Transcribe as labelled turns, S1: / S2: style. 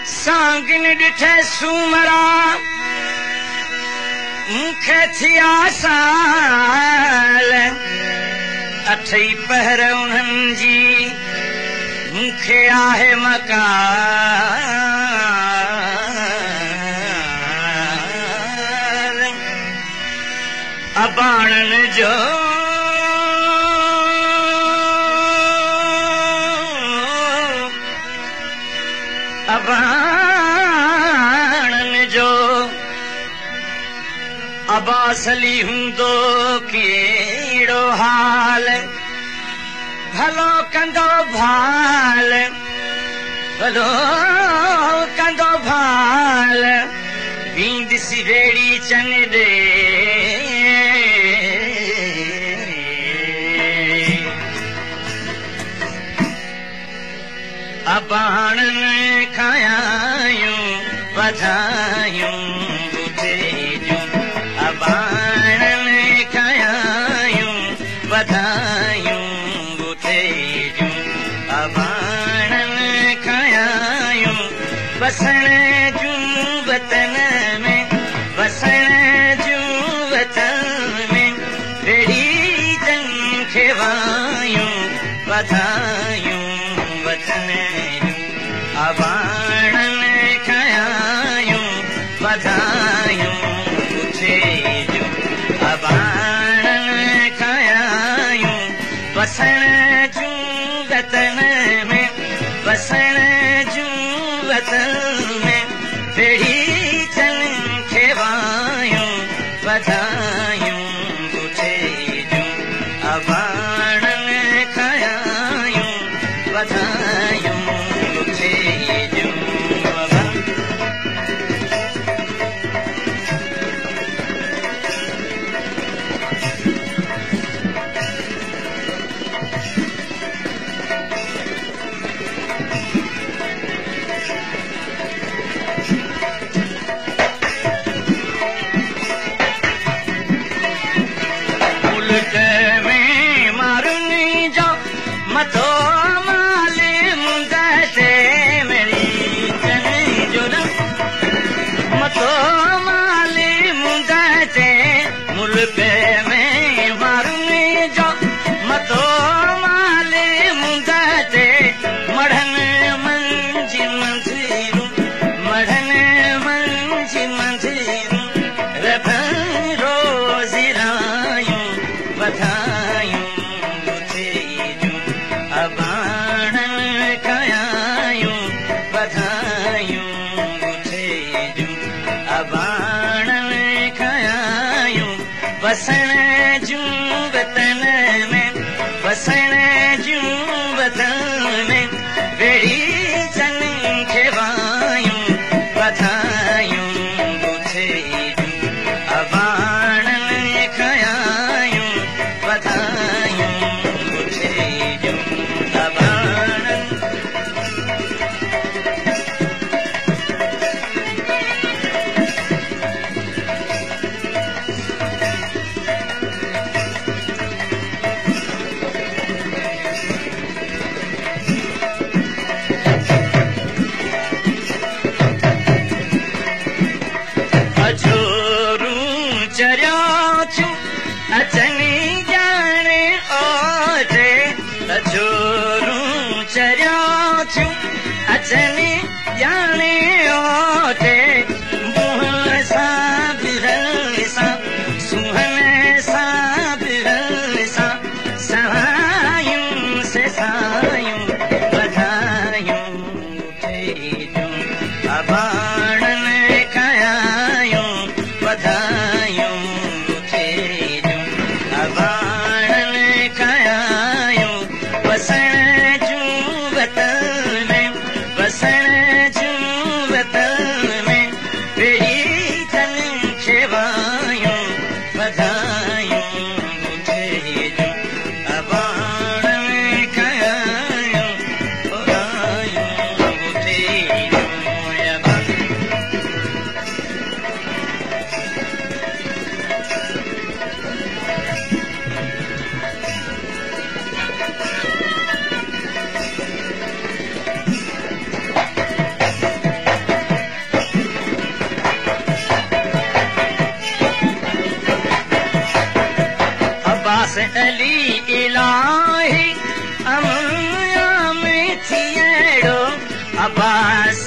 S1: सांगिन ॾिठे सूमरा मूंखे थिया साल अठई पहर उन्हनि जी मूंखे आहे मकान अबाणनि जो अबाणनि जो अबासली हूंदो कहिड़ो हाल भलो कंदो भाल भलो कंदो भाल बींदसी वेड़ी चन ॾे अबाणनि खायायूं वधायूं ॿुधे जूं अबाणनि खायायूं वधायूं ॿुधे जूं अबाणनि खायायूं वसण जूं वतन में वसण जूं वतन में वेड़ी जन खे वायूं वधायूं वतन अबाणनि खायायूं वधायूं ॿुधे जूं अबाणनि खायायूं वसण जूं वतन में वसण जूं वतन में वेड़ी जन खे वायूं वधायूं ॿुधे जूं अबाणनि खायायूं वधायूं ॿुधे जूं मुल्क में मारुनी जो मथो माले मुंदे मेरी चने जो न मथो माले मुंदे मुल्क में मारुनी जो मथो माले मुंदे मढ़न मंजी मंदिरूं मढ़न मंजी मंदिरूं रबन रोज़िरायूं वधायूं ॿुधे जूं अबाणनि खायायूं वधायूं ॿुधे जूं अबाणनि खायायूं वसण जूं वतन में वसण जूं वतन में वेड़ी जन खे वायूं वधायूं ॿुधे जूं अबाणनि खायायूं वधायूं ॿुधे जूं अबाणनि अजोरूं चरियो थियूं अचनी ॼाणे ओठे अजोरूं चरियो थियूं अचनी ॼाणे ओठे मुंहं सां बिरल सां सुहन सां बिरल सां सहायूं से सायूं वधायूं ॿुधे जूं अबाणनि खायायूं वधायूं ॿुधे जूं अबाणनि खायायूं वसण जूं वतन में वसण जूं अली इलाही अमुया में थियड़ो अब्बास